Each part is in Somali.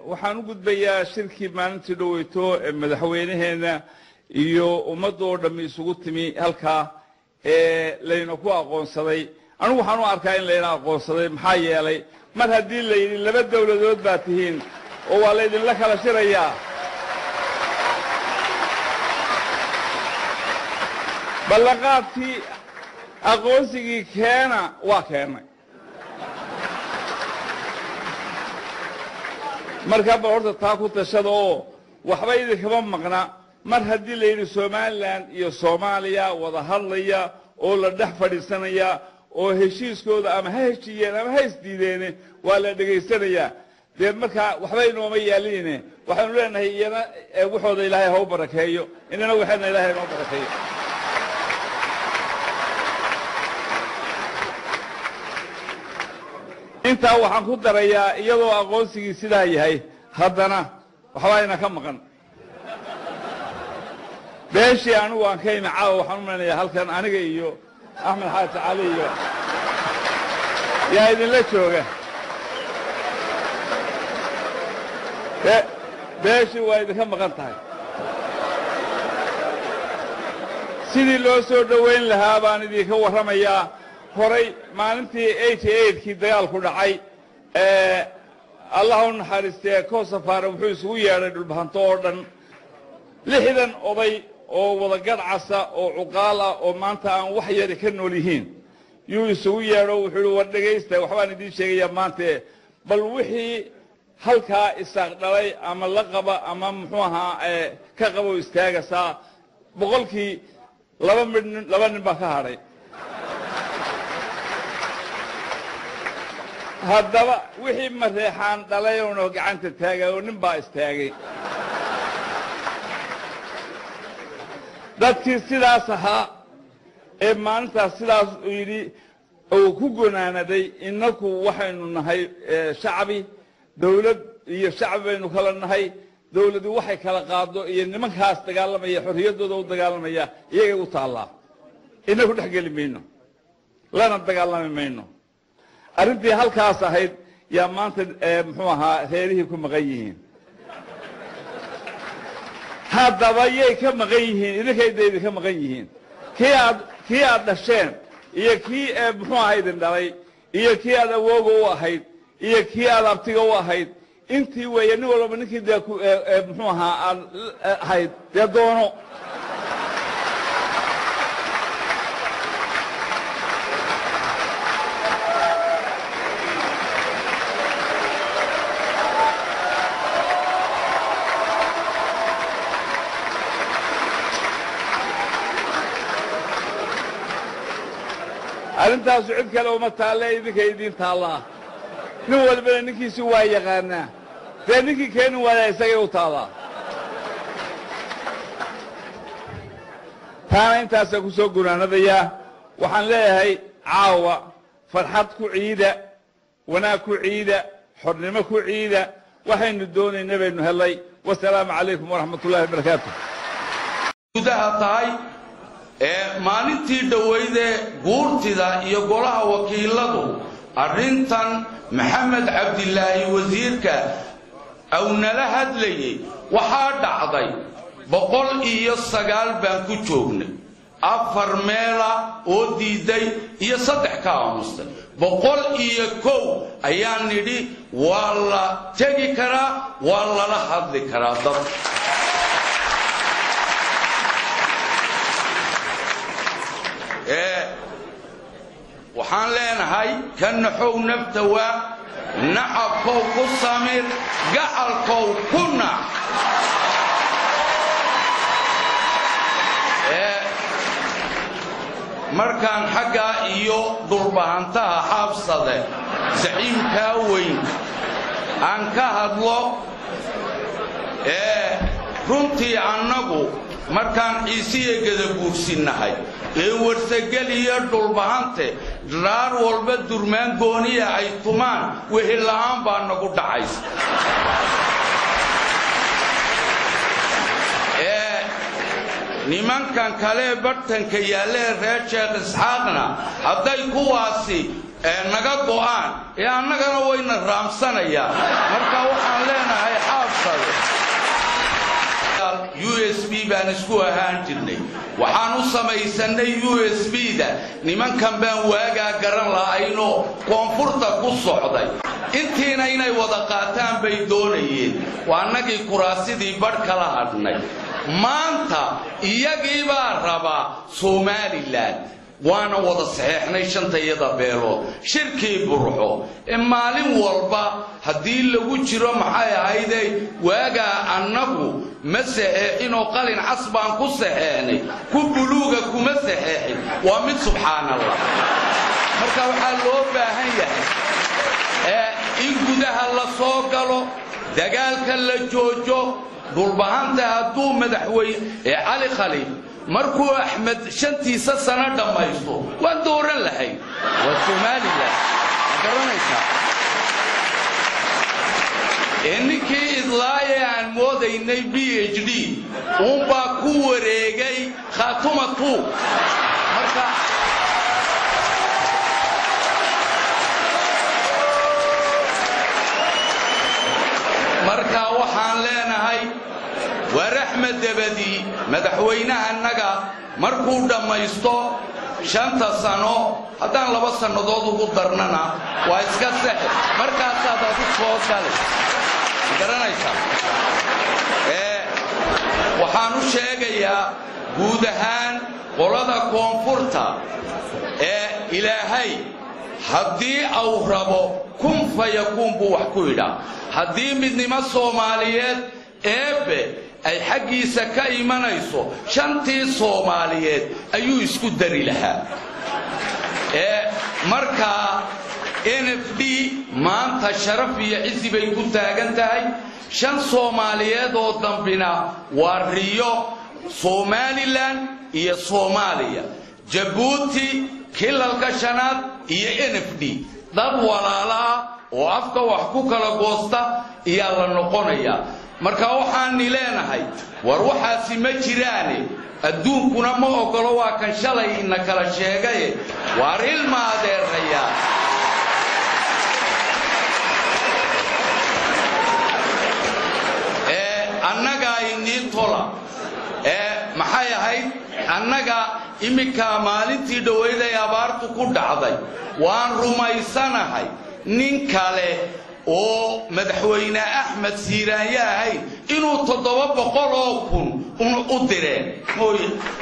waxaan u gudbayaa shirkii maalintii dhaweyto madaxweynaheena iyo ummadda oo dhammi isugu timi halkaa layna ku aqoonsaday anigu waxaan u arkaa in layna aqoonsaday maxaa yeelay mar haddii la yidhi laba dawladood baa tihiin oo waa laydinla kala shirayaa ballanqaadkii aqoonsigii keena waa keennay marka ba horta taa ku tashada oo waxba idinkama maqna mar haddii la yidhi somaliland iyo soomaaliya wada hadlaya oo la dhex fadhiisanaya oo heshiiskooda ama ha heshiiyeen ama ha isdiideene waa la dhegaysanayaa dee markaa waxba inooma yaaliine waxaanu leenahay iyana waxooda ilaahay ha u barakeeyo inana waxeedna ilaahay noo barakeeyo intaa waxaan ku darayaa iyadoo aqoonsigii sidaa yahay haddana waxbaa ina ka maqan beeshii anigu aan ka imi caawa waxaan u maleynayaa halkan aniga iyo axmed xaaji cali iyo yaa idinla jooga beeshii waa idinka maqan tahay sidii loo soo dhowayn lahaa baan idinka warramayaa horay maalintii 88kii dagaalku dhacay allah u naxariistee Kosovaar wuxuu isugu yeedhay dhulbahanto oo dhan 60 oday oo wada gadcasa oo cuqaal ah oo maanta aan wax yar ka nool yihiin yuu isugu yeedho wuxuu war dhageysta waxbaan idin sheegayaa maanta bal wixii halkaa isaaq dhalay ama la qaba ama muxuu ahaa ka qabo istaagasa boqolkii laba nin baa ka hadhay haddaba wixii mareexaan dhalay oo gacanta taagay oo nin baa istaagay dadkii sidaas ahaa ee maalintaas sidaas uu yidhi oo ku gonaanaday innaku waxaynu nahay shacbi dawlad iyo shacbi baynu kala nahay dawladdu waxay kala qaado iyo nimankaas dagaalamaya xorriyaddooda u dagaalamaya iyaga u taallaa innaku dhex geli mayno lana dagaalami mayno arrintii halkaas ahayd yaa maanta muxuu ahaa reerihii ku maqan yihiin haddaba yay ka maqan yihiin idinkayda idinka maqan yihiin kii aad dhasheen iyo kii muxuu ahaa idin dhalay iyo kii aad awooga u ahayd iyo kii aad abtiga u ahayd intii weeye nin walba ninkii dee muxuu ahaa aad ahayd dee doono arrintaas cid kale uma taalle idinka idin taallaa nin walbana ninkiisi waa yaqaanaa dee ninkii keeni waaya isagay u taallaa taana intaasaa ku soo gunaanadayaa waxaan leeyahay caawa farxad ku ciida wanaag ku ciida xornimo ku ciida waxaynu doonayna baynu helay wasalaamu calaykum waraxmatullahi wabarakaatu gudaha tahay maalintii dhaweyde guurtida iyo golaha wakiiladu arrintan maxamed cabdilaahi wasiirka aw nala hadlayay waxaa dhacday 109 baan ku joognay 4 meela oo diiday iyo 3 ka aamustay 101 ayaan nidhi waa la tegi karaa waa lala hadli karaa dad waxaan leenahay kan naxow nafta waa nacabkow ku samir gacalkow ku nac markaan xaggaa iyo dhulbahantaha xaabsade zaciimkaa weyn aan ka hadlo runtii annagu markaan ciisiye gadabuursinnahay warsagel iyo dhulbahante dhaar walba durmaan gooniya ay tumaan wehel la'aan baa nagu dhacaysa nimankan kale bartanka yaalee reer sheekh isxaaqna hadday kuwaasi naga go'aan annagana wayna raamsanayaan marka waxaan leenahay xaafsado USB baan isku ahaan jirnay waxaan u samaysanay USB da nimankan baan waaga garan lahayn oo koonfurta ku socday intiina inay wada qaataan bay doonayeen waanagii kuraasidii bar kala hadnay maanta iyagii baa raba Somaliland وانا وضع صحيحنا شنطة يدا بيلو شركي بروحو مالين والبا هدي لو جرى محايا هيدي واجا أنكو مسيحي إنه قالين عصبان كسيحيني كبلوغا كمسيحي ومن سبحان الله مركا وحالو باهية إن قدها الله صوقلو دقالك الله جوجو دول بهانتا هدو مدحوي علي خليل مركو أحمد شنتي سنة دمايستو وندورن لهي والسومالية قرنيسا إنكي إضلاعي عن موضع إني PhD ومبا كوريغي خاتمتو مركا وحان لنا هاي ورحمة دبدي مدحوينها النجا مركو دمايستو شنطة سنو هذا لبس النضوض قدرنا وإسكت سحر مركز هذا الصوت كله كرنا يسا وحانو شيء يا جودهان قلدا كونفورتا إلهي هدي أو ربو كم فيكون بوحكويدا هدي من نما الصوماليات أي حقي سكاي منايسو شنتي صوماليات أيو يسكو دري لها مركا NFD ما أنت شرف يعزي بيكون تاجنتهاي شن صوماليات قدام بنا والريو صوماليلاند هي صوماليا جيبوتي كل الكشانات هي NFD ضد ولا لا وأفكا وحكوك لقوستا يلا نقونيا marka waxaan nileenahay war waxaasi ma jiraane adduunkuna ma ogolo waa kan shalay in kala sheegay war ilma adeeraya annaga inii tola maxay ahayd annaga imika maalintii dhaweyd ay abaartu ku dhacday waan rumaysanahay nin kale oo madaxweyne Axmed Siiraan yahay inuu 700,000 u direen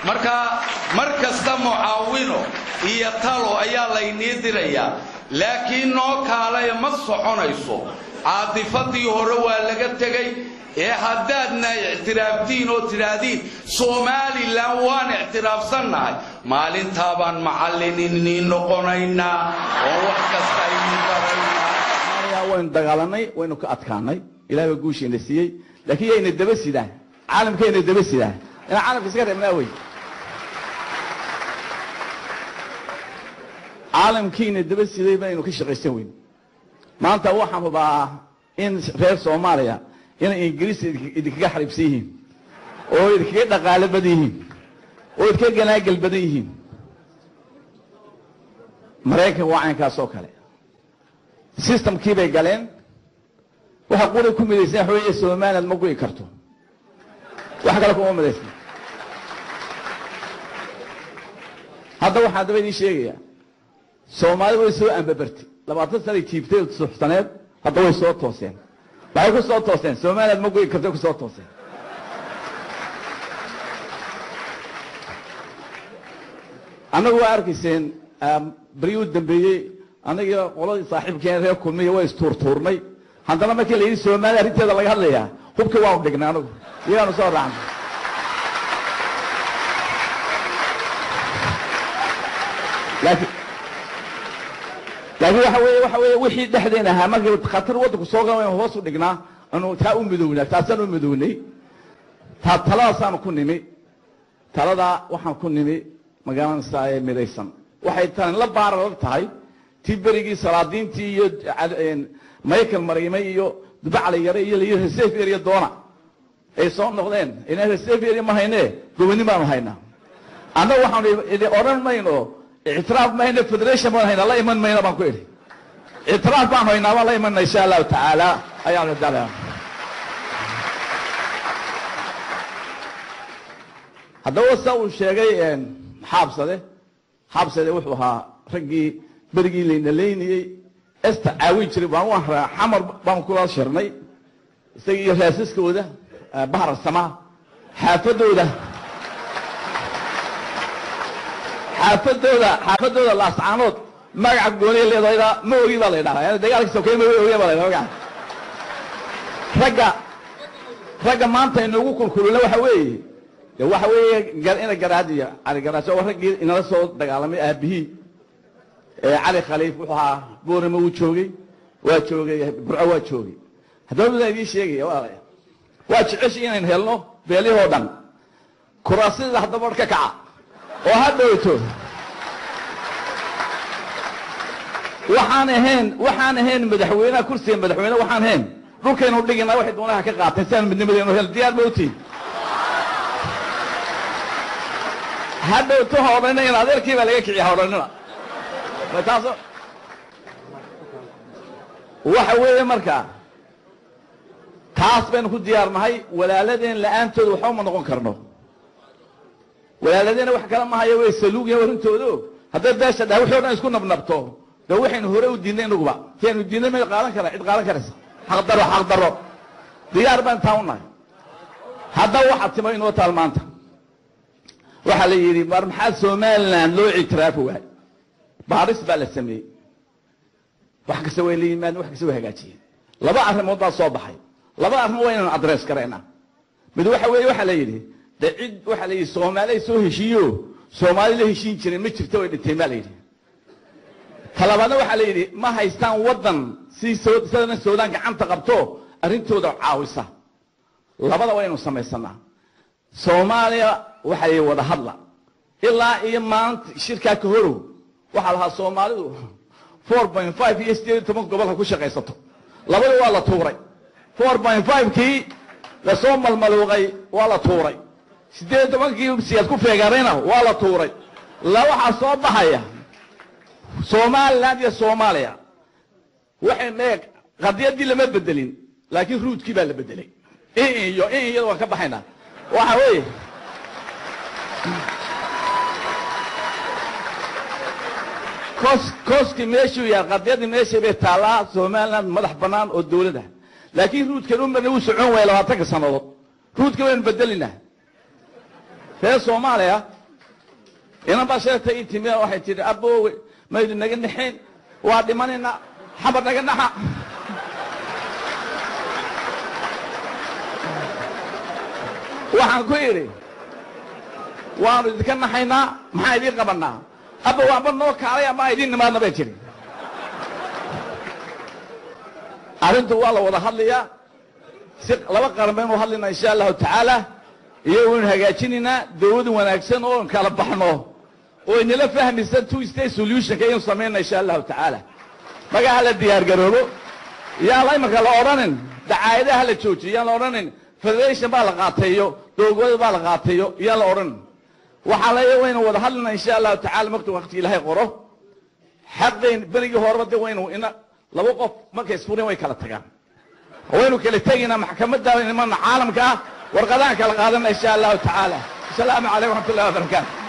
marka markasta mucaawino iyo talo ayaa la inii diraya laakiin noo kaalay ma soconayso caadifadii hore waa laga tagay haddaadna ictiraaftiin oo tiraadiin Somaliland waan ictiraafsanahay maalintaa baan macalliniin noqonaynaa oo wax kasta aynu baraynaa وين دغالناي وين كأتكاناي إلى بجوش النسيء لكن هي ندبس ده عالم كين ندبس ده أنا عالم كسكت مناوي عالم كين ندبس ده بينو كيش غيسوين ما أنت واحد بقى إن في سوماليا إن إنجليز إذا كحرب سيهم أو إذا كده غالب بديهم أو إذا كده جناقل بديهم مريكا وعين كاسوكالي سيستم كيف يقالين وحقول لكم مدرسين حوية سومان المقوي كرتون وحق لكم مدرسين هذا واحد بيني شيء سومالي ويسوي أم ببرتي لما تصل كيفتي وتصحتناب هذا هو صوت توسين بعيكو صوت توسين سومان المقوي كرتون صوت توسين أنا هو أركيسين بريود دمبي أنا والله صاحب كان رأيكم مية ويستورتورني عندنا ما كل يسوع ما أريد هذا الله يهلا يا هو كواو دقنا أنا يا نصار عن لكن وحوي وحيد دحدينا ما قلت خاطر وقتك صوغا وين هو صو دقنا أنه تاؤم بدونا تاسنوا بدوني ثلاثة أنا كوني مي ثلاثة وحنا كوني مي مجانا ساي ميريسن وحيد ثاني لا بارة تاي تبريجي سرادين تي مايكل مريمي دبعلي يري اللي السيفير يدونا اي صون نقدين ان السيفير ما هينه دوبني ما هينا انا waxaan idin oran mayno اعتراف ما هنا فدريشن ما هنا لا يمن ما هنا بنقول اعتراف ما هنا والله يمن إن شاء الله تعالى أيام الدلال هذا هو السوي الشيء حابسة وحوها رجي برجي ليني استعوي شرب وحرا حمر بانكولا شرني استجي راسس كوده بحر السماء حافظوا ده لاصعانود magaca gooni leedahay ma ogi baa leedahay yani dagaalka sokeey ma ogi baa leedahay ragga maanta inagu kulkuluna waxa weeye ina garaadiya ali garaaso ragii inala soo dagaalamay aabihi cali khaliif wuxuu ahaa boorama uu joogay burco waa joogay haddaba idin sheegay waa jeceshay inaan helno beelihoo dhan kuraasida haddaba ka kaca oo ha dhowto waxaan ahayn madaxweynaha kursiga madaxweyne waxaan ahayn dhulkaynu dhiginaa waxay doonaha ka qaateen saan midnimadeenu hel diyaar bawti hadhowto hoorayna in adeerkii baa laga kiciya horanina taas waxa weeye markaa taas baynu ku diyaarnahay walaaladeen la'aantooda waxba ma noqon karno walaaladeen wax kala ma hayo way saluugeen warintoodo hadday beesha dhahay wixii dhan isku nabnabto ده وحين هو رو دينين نقبا كانوا دينين ما يقالن كلا يتقالن كرس حق درو ديار بان تاونا هذا واحد تما إنه تالمانتا وحلي يري مرمحات سومالنا لو اعتراف واحد بارس بالسمي وحق سوي لي مان وحق سوي هجاتي لا بعرف موضوع صباحي لا بعرف وين أدرس كرينا بدو وحلي يري ده عد وحلي سومالي سو هشيو سومالي له هشين كريم مش تفتوي التمالي طلبنا وحليلي ما هيستان وطن سيدنا السودان كعنت قبطو أرنتو دو عاوسة لبدا وينو سميسنا سوماليا وحلي ودا هدلا إلا إيمان شركة كهورو وحلها سوماليو 4.5 يستير تمك قبلها كوشة قيسطو لبدا والا توري 4.5 كي لسوم الملوغي والا توري سيدي تمك بسياد كو فيغارينا والا توري لو حصوب بحيا Soomaaliland iyo Soomaaliya waxay meeg qadiyadii lama bedelin laakiin ruudkii baa la bedelay iyo waan ka baxayna waxa weeye koski meeshuu yaa qadiyadii meeshii bay taalaa Soomaaliland madax banaan oo dawladda laakiin ruudkan ummadna uu socon way 20 sanadood ruudka waan bedelinaa fee Soomaaliya ina basheerta intii waxay tiri aboowe ما يدري نجن الحين وادي مانينا حبر نجن نحا وحن كويري وارد كنا حينا ما يدين قبلنا أبو وابن كاريا ما يدين ما نبيتري أرنتوا والله وضح لي لو قربنا وحلنا إن شاء الله تعالى يوم هجاتيننا دود ونكسن ونكالبحناه وإن لا فهم تو ستي سوليوشن كي يصممنا إن شاء الله تعالى بقى على الديار قرروا يا الله ما قال أورانن دعاية هلا تشوتي يا أورانن فدريشن بالغاتيو دوغول بالغاتيو يا أوران وحلا وين وضحلنا إن شاء الله تعالى مكتوب وقت إلهي قرو حقين بريجي هربت وين وإن لو وقف ما كيسفوني ويكلا تجان وينو كلا تجينا محكمة ده من عالم كا ورقدان كلا قادنا إن شاء الله تعالى السلام عليكم ورحمة الله وبركاته